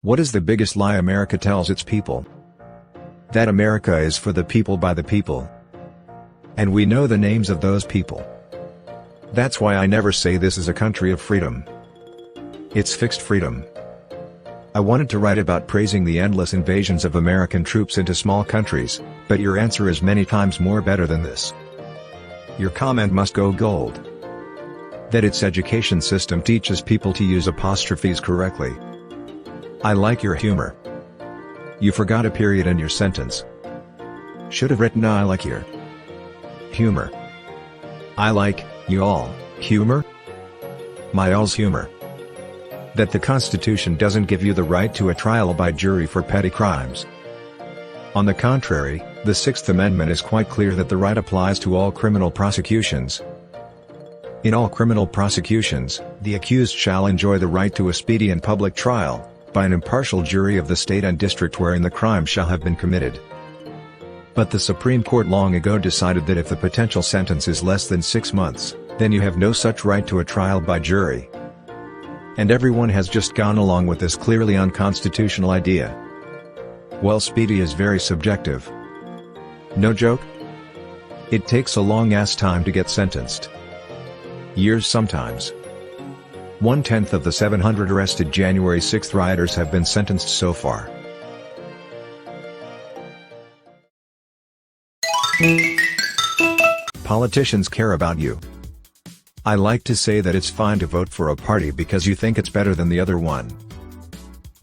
What is the biggest lie America tells its people? That America is for the people by the people. And we know the names of those people. That's why I never say this is a country of freedom. It's fixed freedom. I wanted to write about praising the endless invasions of American troops into small countries, but your answer is many times more better than this. Your comment must go gold. That its education system teaches people to use apostrophes correctly. I like your humor. You forgot a period in your sentence. Should have written I like your humor. I like y'all humor? My all's humor. That the Constitution doesn't give you the right to a trial by jury for petty crimes. On the contrary, the Sixth Amendment is quite clear that the right applies to all criminal prosecutions. In all criminal prosecutions, the accused shall enjoy the right to a speedy and public trial, by an impartial jury of the state and district wherein the crime shall have been committed. But the Supreme Court long ago decided that if the potential sentence is less than 6 months, then you have no such right to a trial by jury. And everyone has just gone along with this clearly unconstitutional idea. Well, speedy is very subjective. No joke? It takes a long-ass time to get sentenced. Years sometimes. 1/10 of the 700 arrested January 6 rioters have been sentenced so far. Politicians care about you. I like to say that it's fine to vote for a party because you think it's better than the other one.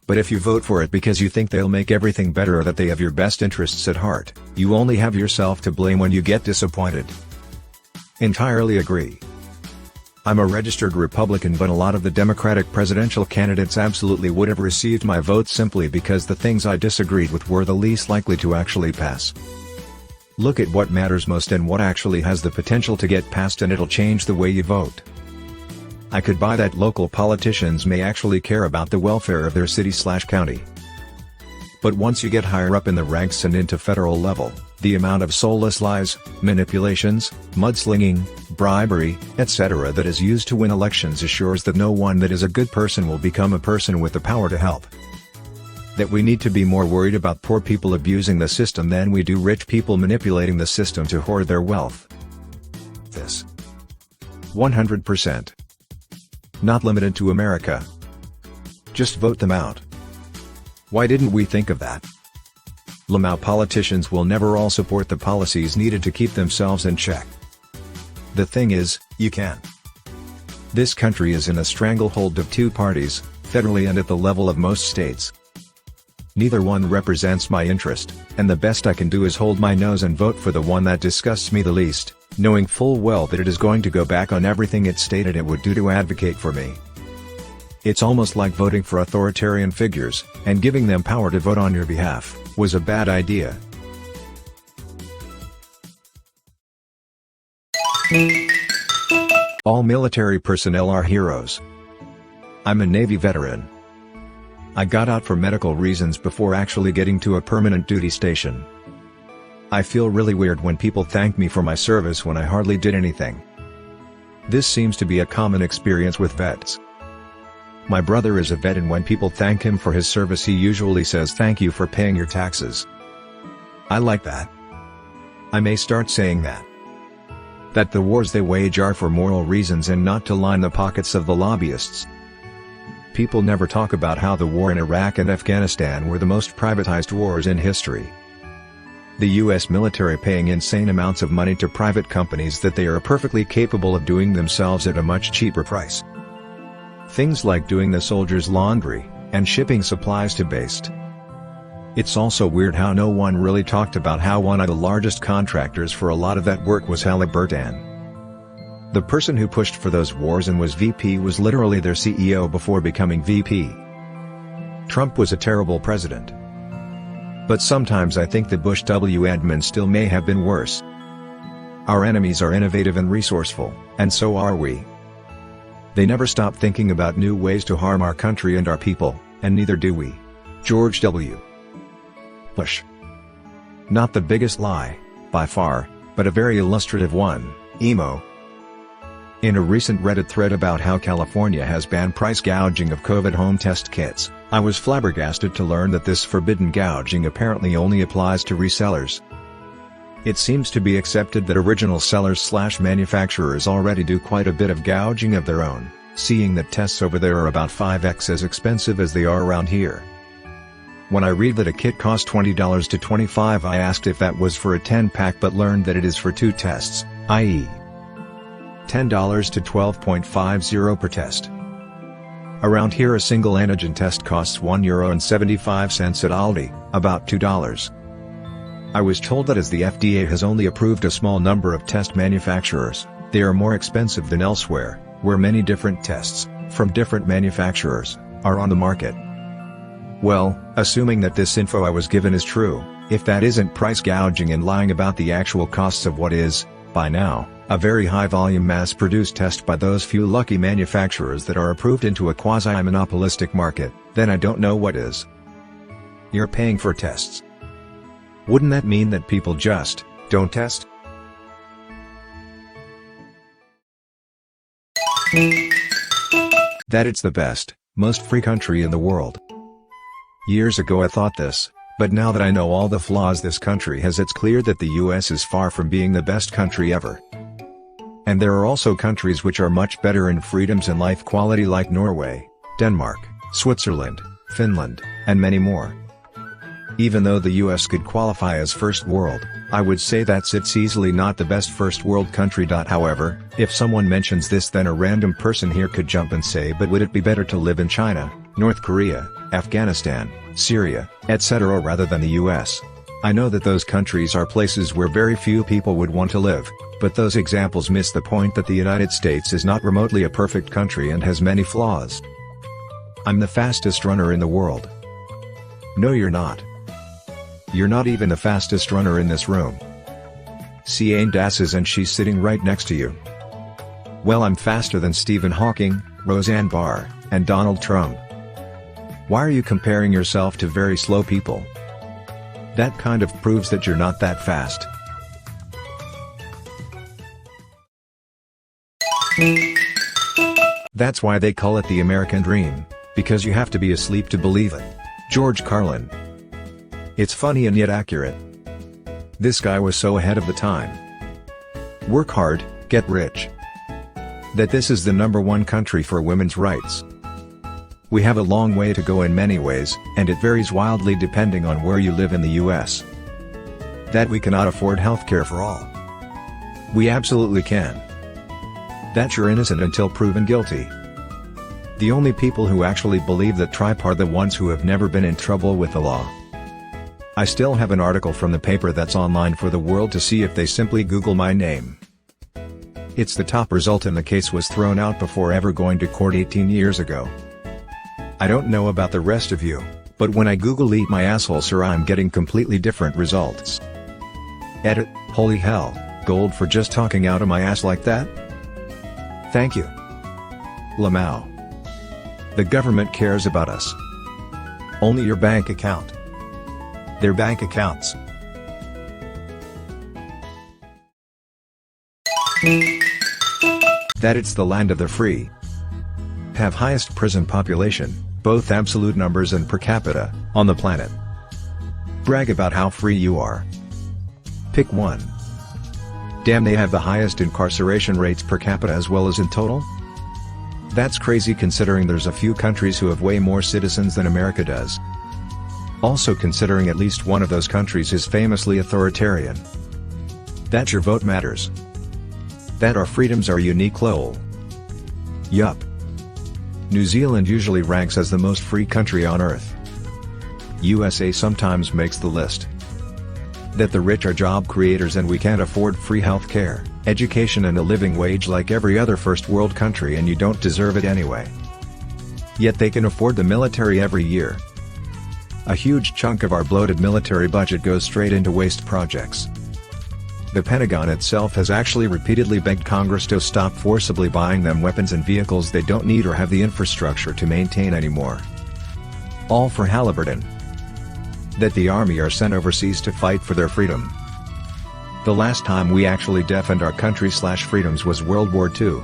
But if you vote for it because you think they'll make everything better or that they have your best interests at heart, you only have yourself to blame when you get disappointed. Entirely agree. I'm a registered Republican, but a lot of the Democratic presidential candidates absolutely would have received my vote simply because the things I disagreed with were the least likely to actually pass. Look at what matters most and what actually has the potential to get passed, and it'll change the way you vote. I could buy that local politicians may actually care about the welfare of their city/county. But once you get higher up in the ranks and into federal level, the amount of soulless lies, manipulations, mudslinging, bribery, etc. that is used to win elections assures that no one that is a good person will become a person with the power to help. That we need to be more worried about poor people abusing the system than we do rich people manipulating the system to hoard their wealth. This 100%. Not limited to America. Just vote them out. Why didn't we think of that? Lamau politicians will never all support the policies needed to keep themselves in check. The thing is, you can. This country is in a stranglehold of two parties, federally and at the level of most states. Neither one represents my interest, and the best I can do is hold my nose and vote for the one that disgusts me the least, knowing full well that it is going to go back on everything it stated it would do to advocate for me. It's almost like voting for authoritarian figures, and giving them power to vote on your behalf, was a bad idea. All military personnel are heroes. I'm a Navy veteran. I got out for medical reasons before actually getting to a permanent duty station. I feel really weird when people thank me for my service when I hardly did anything. This seems to be a common experience with vets. My brother is a vet, and when people thank him for his service he usually says thank you for paying your taxes. I like that. I may start saying that. That the wars they wage are for moral reasons and not to line the pockets of the lobbyists. People never talk about how the war in Iraq and Afghanistan were the most privatized wars in history. The US military paying insane amounts of money to private companies that they are perfectly capable of doing themselves at a much cheaper price. Things like doing the soldiers' laundry, and shipping supplies to base. It's also weird how no one really talked about how one of the largest contractors for a lot of that work was Halliburton. The person who pushed for those wars and was VP was literally their CEO before becoming VP. Trump was a terrible president. But sometimes I think the Bush W admin still may have been worse. Our enemies are innovative and resourceful, and so are we. They never stop thinking about new ways to harm our country and our people, and neither do we. George W. Bush. Not the biggest lie, by far, but a very illustrative one, emo. In a recent Reddit thread about how California has banned price gouging of COVID home test kits, I was flabbergasted to learn that this forbidden gouging apparently only applies to resellers. It seems to be accepted that original sellers/manufacturers already do quite a bit of gouging of their own, seeing that tests over there are about 5x as expensive as they are around here. When I read that a kit costs $20 to $25, I asked if that was for a 10-pack but learned that it is for 2 tests, i.e. $10 to $12.50 per test. Around here a single antigen test costs €1.75 at Aldi, about $2. I was told that as the FDA has only approved a small number of test manufacturers, they are more expensive than elsewhere, where many different tests, from different manufacturers, are on the market. Well, assuming that this info I was given is true, if that isn't price gouging and lying about the actual costs of what is, by now, a very high-volume mass-produced test by those few lucky manufacturers that are approved into a quasi-monopolistic market, then I don't know what is. You're paying for tests. Wouldn't that mean that people just don't test? That it's the best, most free country in the world. Years ago I thought this, but now that I know all the flaws this country has, it's clear that the US is far from being the best country ever. And there are also countries which are much better in freedoms and life quality like Norway, Denmark, Switzerland, Finland, and many more. Even though the US could qualify as first world, I would say that it's easily not the best first world country. However, if someone mentions this, then a random person here could jump and say, but would it be better to live in China, North Korea, Afghanistan, Syria, etc. rather than the US? I know that those countries are places where very few people would want to live, but those examples miss the point that the United States is not remotely a perfect country and has many flaws. I'm the fastest runner in the world. No, you're not. You're not even the fastest runner in this room. See Anne Dasses and she's sitting right next to you. Well, I'm faster than Stephen Hawking, Roseanne Barr, and Donald Trump. Why are you comparing yourself to very slow people? That kind of proves that you're not that fast. That's why they call it the American dream, because you have to be asleep to believe it. George Carlin. It's funny and yet accurate. This guy was so ahead of the time. Work hard, get rich. That this is the #1 country for women's rights. We have a long way to go in many ways, and it varies wildly depending on where you live in the US. That we cannot afford healthcare for all. We absolutely can. That you're innocent until proven guilty. The only people who actually believe that tripe are the ones who have never been in trouble with the law. I still have an article from the paper that's online for the world to see if they simply Google my name. It's the top result, and the case was thrown out before ever going to court 18 years ago. I don't know about the rest of you, but when I Google "eat my asshole sir," I'm getting completely different results. Edit, holy hell, gold for just talking out of my ass like that? Thank you. Lamau. The government cares about us. Only your bank account. Their bank accounts. That it's the land of the free. Have highest prison population, both absolute numbers and per capita, on the planet. Brag about how free you are. Pick one. Damn, they have the highest incarceration rates per capita as well as in total? That's crazy considering there's a few countries who have way more citizens than America does. Also considering at least one of those countries is famously authoritarian. That your vote matters. That our freedoms are unique lol. Yup. New Zealand usually ranks as the most free country on earth. USA sometimes makes the list. That the rich are job creators and we can't afford free health care, education and a living wage like every other first world country, and you don't deserve it anyway. Yet they can afford the military every year. A huge chunk of our bloated military budget goes straight into waste projects. The Pentagon itself has actually repeatedly begged Congress to stop forcibly buying them weapons and vehicles they don't need or have the infrastructure to maintain anymore. All for Halliburton. That the army are sent overseas to fight for their freedom. The last time we actually defended our country/freedoms was World War II.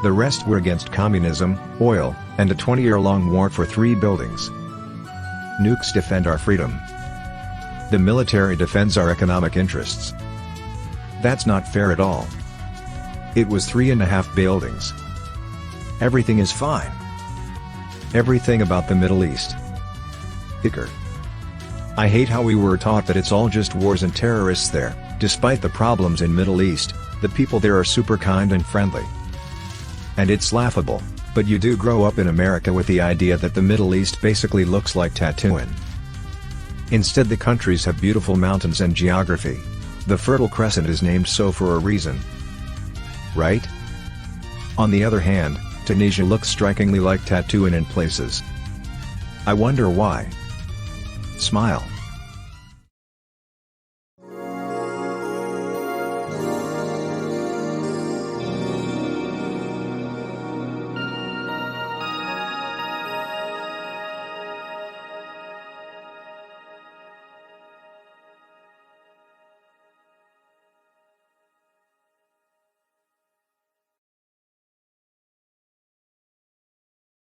The rest were against communism, oil, and a 20-year-long war for 3 buildings. Nukes defend our freedom. The military defends our economic interests. That's not fair at all. It was 3.5 buildings. Everything is fine. Everything about the Middle East. Icker. I hate how we were taught that it's all just wars and terrorists there. Despite the problems in Middle East, the people there are super kind and friendly. And it's laughable, but you do grow up in America with the idea that the Middle East basically looks like Tatooine. Instead, the countries have beautiful mountains and geography. The Fertile Crescent is named so for a reason. Right? On the other hand, Tunisia looks strikingly like Tatooine in places. I wonder why. Smile.